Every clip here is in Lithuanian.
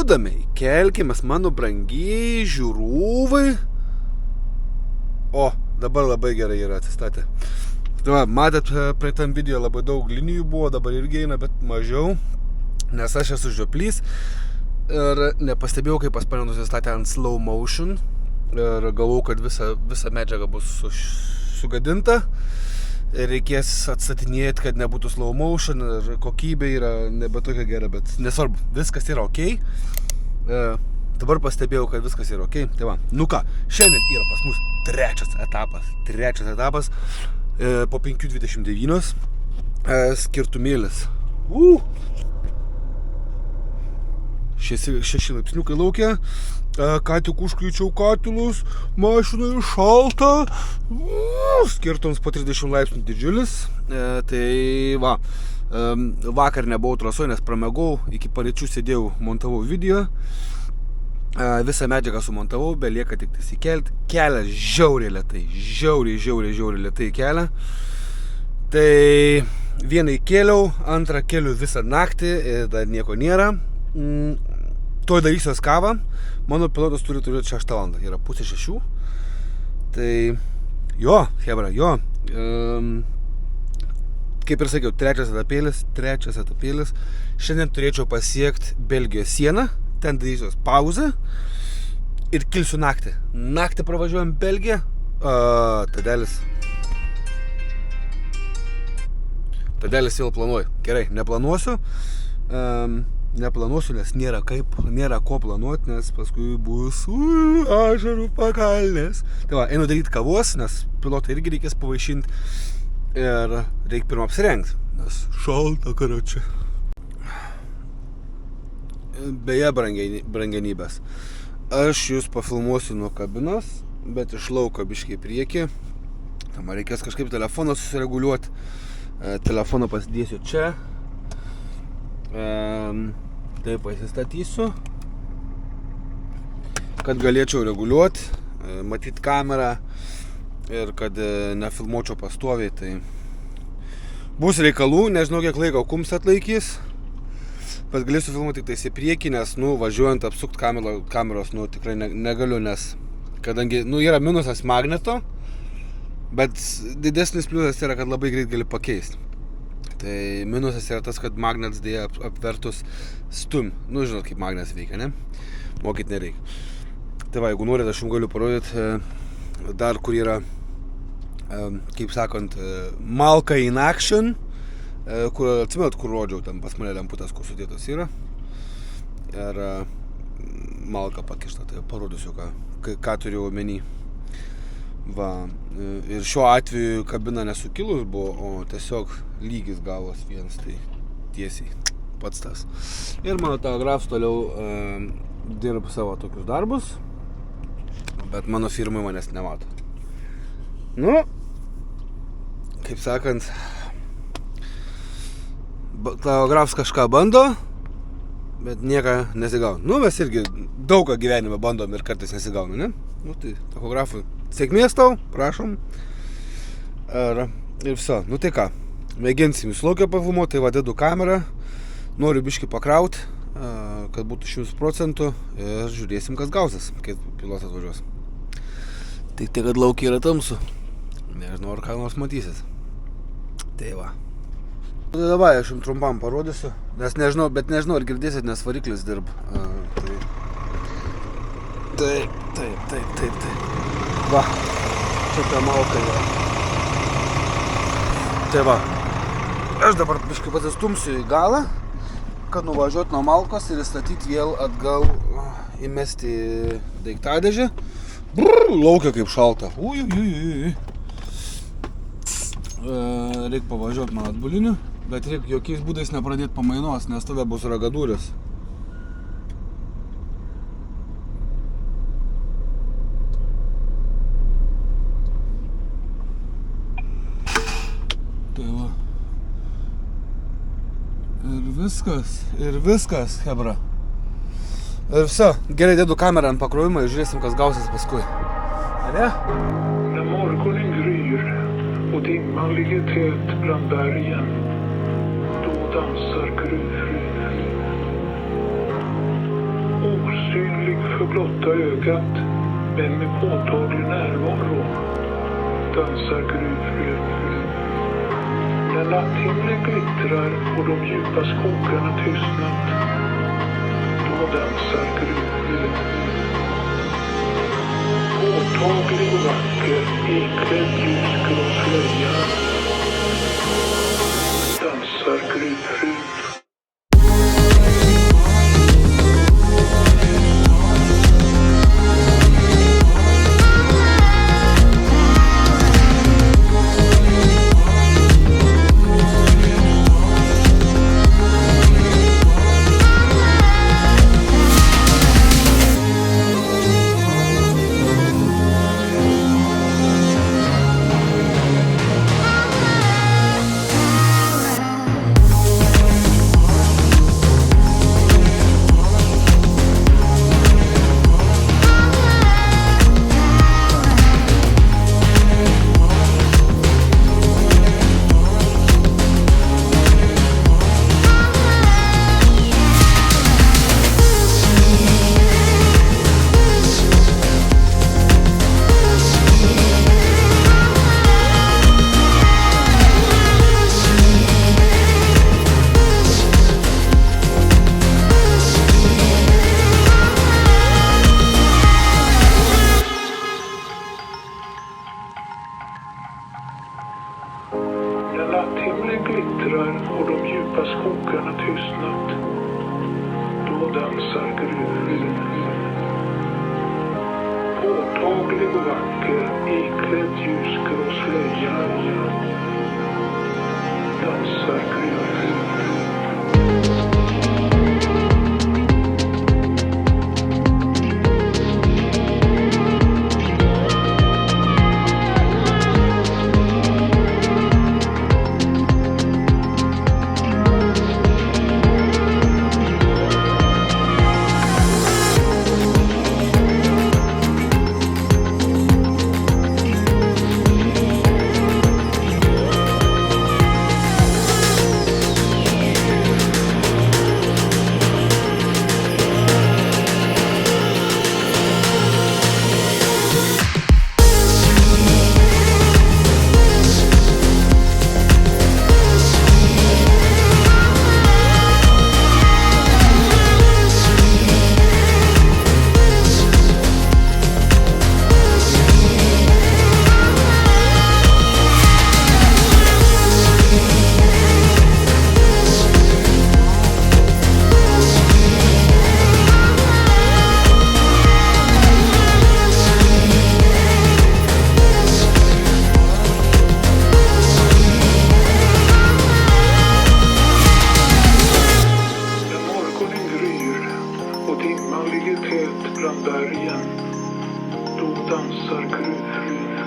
judame, kelkimės mano brangiai žiūrovai. O, dabar labai gerai yra atsistatę. Tai matėt, praeitam video labai daug linijų buvo, dabar irgi eina, bet mažiau, nes aš esu žioplys ir nepastebėjau, kaip pas mane nusistatė ant slow motion ir galvau, kad visa medžiaga bus sugadinta ir reikės atstatinėti, kad nebūtų slow motion ir kokybė yra nebe tokia gera, bet nesvarbu, viskas yra ok. Dabar pastebėjau, kad viskas yra ok. Tai va, nu ką, šiandien yra pas mus trečias etapas po 5:29 skirtumėlis. 6 laipsniukai laukia, ką tik užkaičiau katilus, mašinai šalta, skirtums po 30 laipsnių didžiulis. Tai va, vakar nebuvau trasoje, nes pramegau, iki paryčių sėdėjau, montavau video. Visą medžiagą sumontavau, belieka tik įkelti. Kelias žiauriai lėtai kelia. Tai vieną įkėliau, antrą keliu visą naktį ir dar nieko nėra. Tuoj darysiuos kavą. Mano pilotas turi turėti 6 valandą, yra 5:30. Tai jo, hebra, jo. Kaip ir sakiau, trečias etapėlis. Šiandien turėčiau pasiekti Belgijos sieną. Ten darysiuos pauzę ir kilsiu naktį. Naktį pravažiuojam Belgiją. Tadelis vėl planuoju. Gerai, neplanuosiu, nes nėra ko planuoti, nes paskui bus ašarų pakalnės. Tai va, einu daryti kavos, nes pilotą irgi reikės pavaišinti ir reikia pirmą apsirengti, nes šalta karočią. Beje, brangenybės, aš jūs pafilmuosiu nuo kabinos, bet iš lauko biškai priekį. Tam reikės kažkaip telefoną susireguliuoti. Telefoną pasidėsiu čia. Taip pasistatysiu, kad galėčiau reguliuoti, matyti kamerą ir kad nefilmuočiau pastoviai. Tai bus reikalų, nežinau kiek laiko kums atlaikys. Bet galėsiu filmuoti tik tais į priekį, nes, važiuojant apsukti kameros, tikrai negaliu, nes kadangi, yra minusas magneto, bet didesnis pliusas yra, kad labai greit gali pakeisti. Tai minusas yra tas, kad magnetas dėja apvertus stum. Žinot, kaip magnetas veikia, ne? Mokyt nereikia. Tai va, jeigu norit, aš jums galiu parodyti dar, kur yra, kaip sakant, Malka in action. Kur atsimenat, kur rodžiau, ten pas mane lemputės, kur sudėtos yra. Ir malka pakišta, tai parodysiu, ką turiu omeny. Va, ir šiuo atveju kabina nesukilus buvo, o tiesiog lygis gavos vienas, tai tiesiai pats tas. Ir mano telegrafas toliau dirba savo tokius darbus, bet mano firmai manęs nemato. Kaip sakant, telegrafas kažką bando, bet nieko nesigauna. Mes irgi daug ką gyvenime bandom ir kartais nesigauna, ne? Tai tachografui sėkmės tau, prašom. Ir viso. Tai ką, mėginsim jūs laukia pafilmuoti, tai va dedu kamerą, noriu biškį pakrauti, kad būtų 100% ir žiūrėsim, kas gausis, kai pilotas važiuos. Tik tai, kad laukia yra tamsu. Nežinau, ar ką nors matysis. Tai va. Tai dabar aš jums trumpam parodysiu, nes nežinau, ar girdėsit, nes variklis dirba. Taip. Va, čia ta malka yra. Tai va, aš dabar biškai pasistumsiu į galą, kad nuvažiuot nuo malkos ir įstatyti vėl atgal, įmesti daiktadėžę. Laukia kaip šalta. Reikia pavažiuoti man atbuliniu. Bet reikia jokiais būdais nepradėti pamainos, nes tada bus ragadūris. Tai va. Ir viskas, hebra. Ir viso, gerai dedu kamerą ant pakrovimą ir žiūrėsim, kas gausis paskui. Ane? När morgonen gryr och dimman ligger tät bland bergen, dansar gruvfriden. Osynlig för blotta ögat, men med påtaglig närvaro, dansar gruvfrun. När natthimlen glittrar och de djupa skogarna tystnat, då dansar gruvfrun. Påtaglig och vacker, iklädd ljusgrå slöja, dansar gruvfrun. När natthimlen glittrar och de djupa skogarna tystnat, då dansar gruvfrun. Påtaglig och vacker, iklädd ljusgrå slöja, dansar gruvfrun. Bland bergen, då dansar gruvfrun.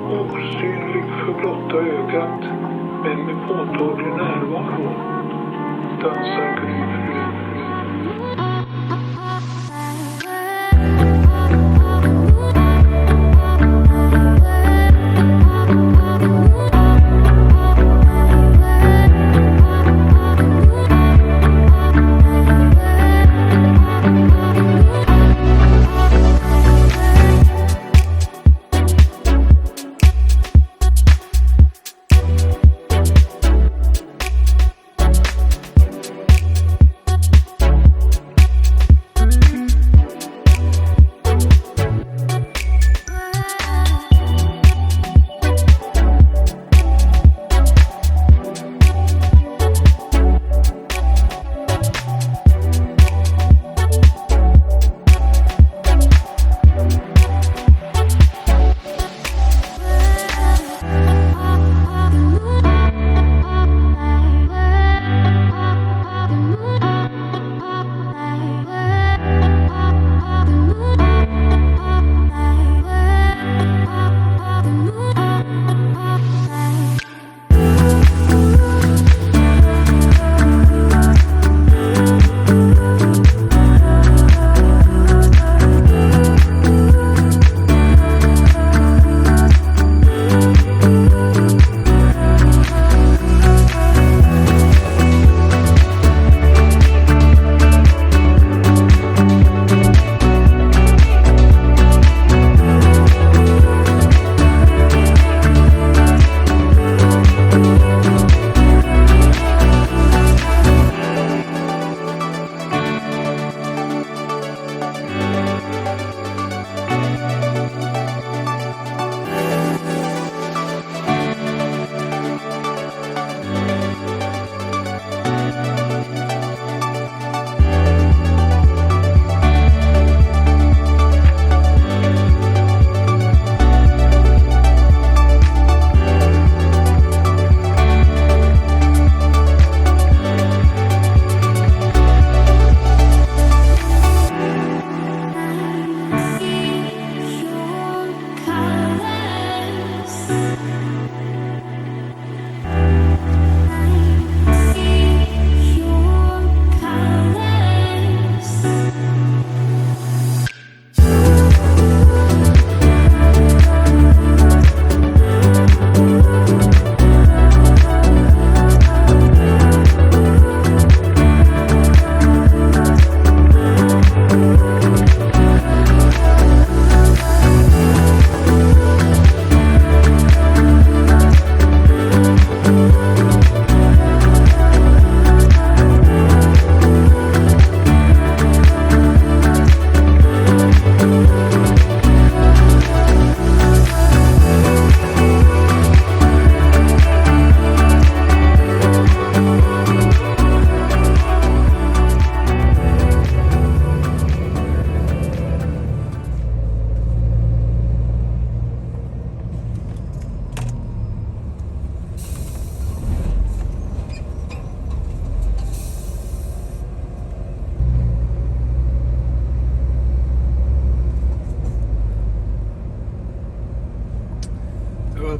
Osynlig för blotta ögat, men med påtaglig närvaro, dansar gruvfrun.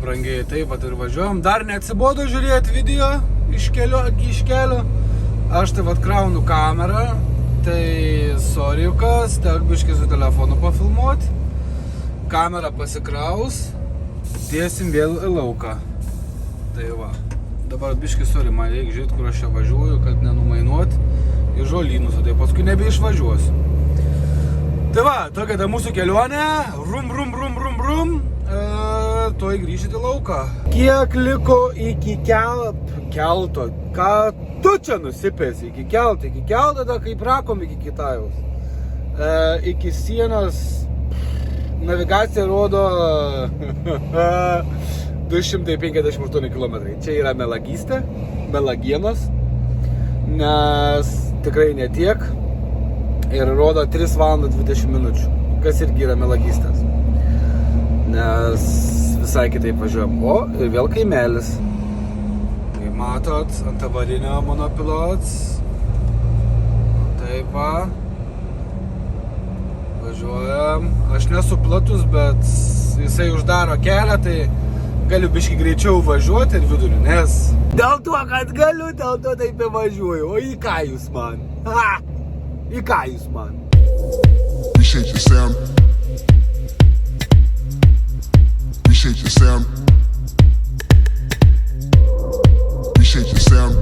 brangiai, taip pat ir važiuojam. Dar neatsibodo žiūrėti video iš kelio. Aš tai vat kraunu kamerą, tai soriukas, tek biškai su telefonu pafilmuoti. Kamera pasikraus, dėsim vėl į lauką. Tai va, dabar biškai sori, man reikia žiūrėti, kur aš čia važiuoju, kad nenumainuot į žolynus, tai paskui nebeišvažiuosiu. Tai va, tokia ta mūsų kelionė, rum, tuoj grįžti į lauką. Kiek liko iki kelto? Ką tu čia nusipėsi iki kelto, tada kaip rakom iki Kitajaus. Iki sienos navigacija rodo 258 km. Čia yra melagienos, nes tikrai netiek. Ir rodo 3 valandą 20 minučių, kas irgi yra melagystės. Nes visai kitaip važiuojam. O, ir vėl kaimelis. Kaip matot, ant avarinio monopilots. Taip va. Važiuojam. Aš nesu platus, bet jisai uždaro kelią, tai galiu biškį greičiau važiuoti ir viduriu, nes dėl to, kad galiu, dėl to taip nevažiuoju. O į ką jūs man? Ha! Į ką jūs man? Appreciate your sound. Appreciate your sound. Appreciate your sound.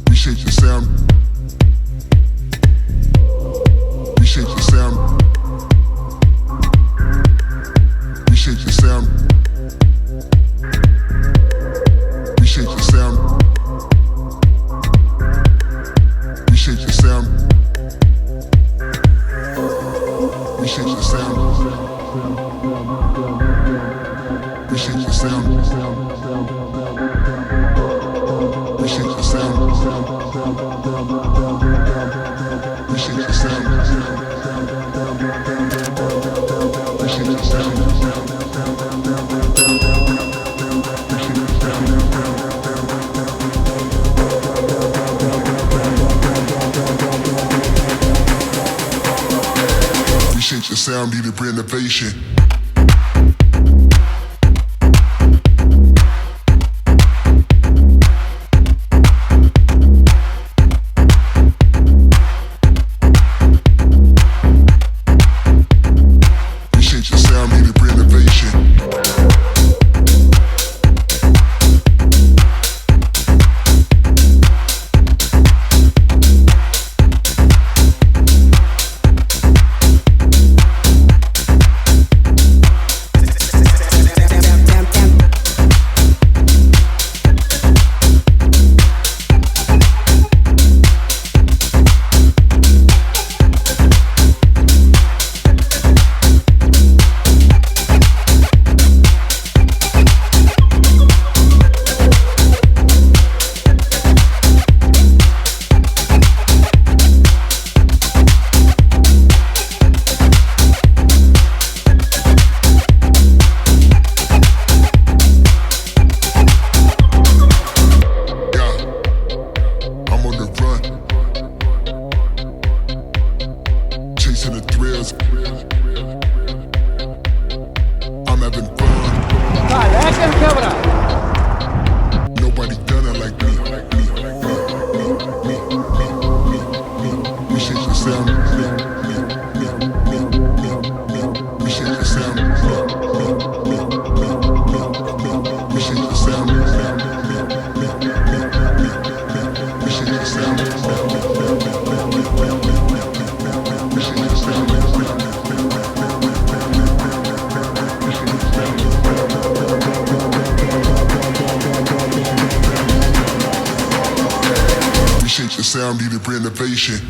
Appreciate your sound. Appreciate your sound. Appreciate your sound. Appreciate your sound. Appreciate your sound. Appreciate your sound. Appreciate your sound. Appreciate your sound. Appreciate your sound. Appreciate your sound. Appreciate your sound, need a renovation. Sound needed renovation.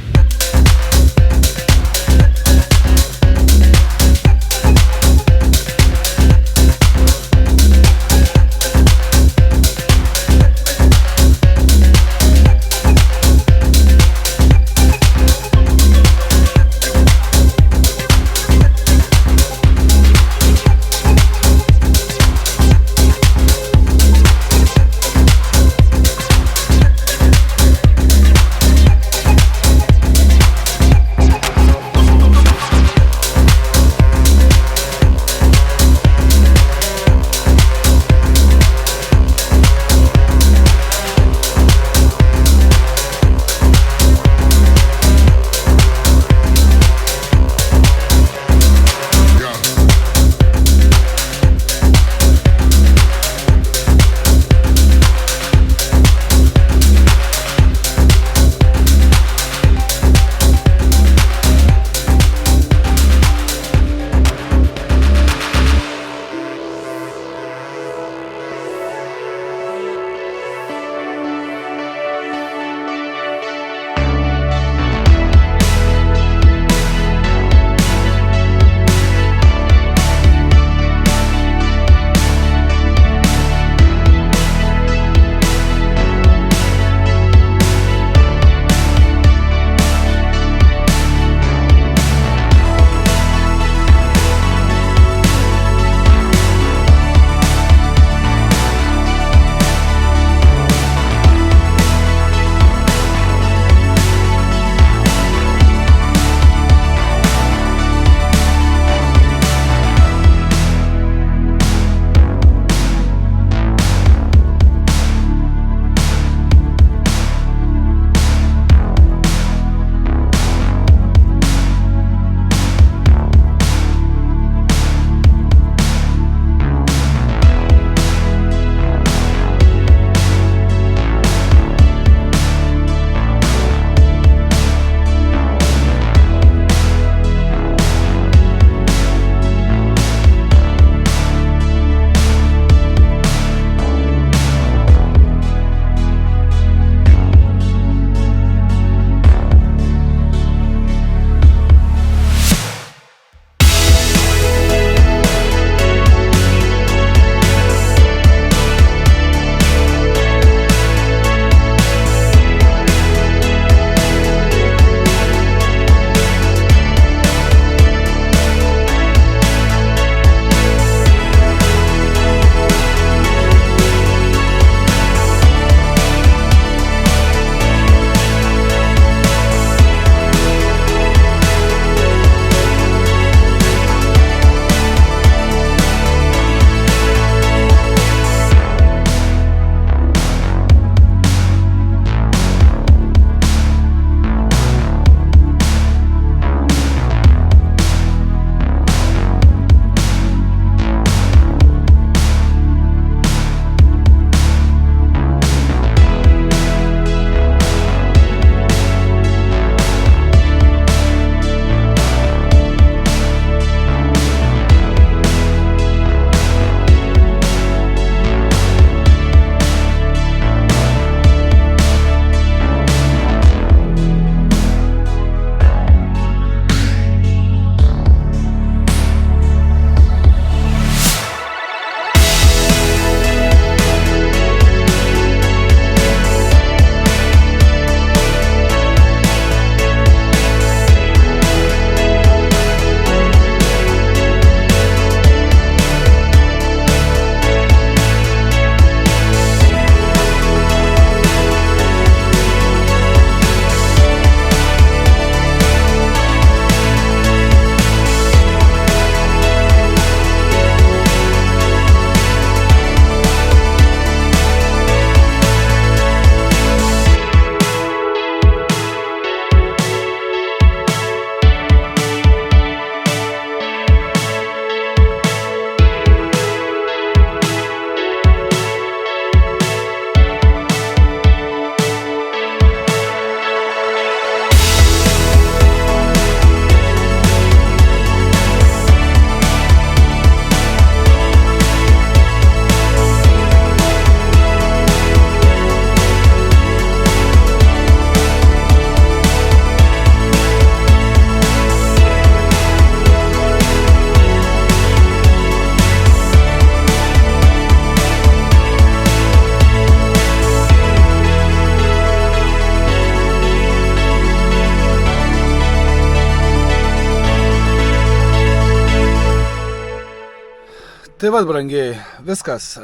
Tai vad, brangiai, viskas.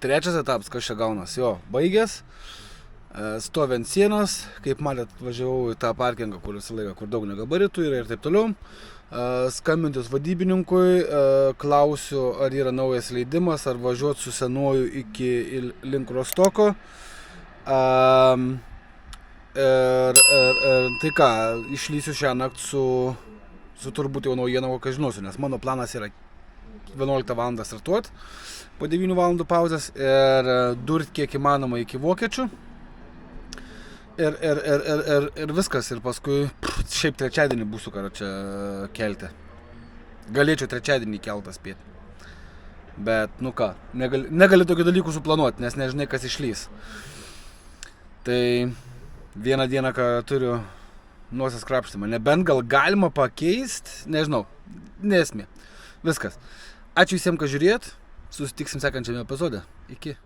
Trečias etapas, kas čia gaunas, jo, baigęs. Stovi ant sienos, kaip matėt, važiavau į tą parkingą, kur visą laiką, kur daug negabaritų yra ir taip toliau. Skambintis vadybininkui, klausiu, ar yra naujas leidimas, ar važiuoti su senuoju iki link Rostoko. Tai ką, išlysiu šią naktį su turbūt jau naujieną, kokią žinosiu, nes mano planas yra 11 val. Startuoti po 9 valandų pauzės ir durti kiek įmanoma iki vokiečių. Ir viskas, ir paskui šiaip trečiadienį būsiu karo čia kelte. Galėčiau trečiadienį keltą spėti. Bet, nu ką, negali tokių dalykų suplanuoti, nes nežinai, kas išlys. Tai vieną dieną, ką turiu nosies krapštymą, nebent gal galima pakeisti, nežinau, nesmė. Viskas. Ačiū visiems, kad žiūrėjot, susitiksim sekančiame epizode. Iki.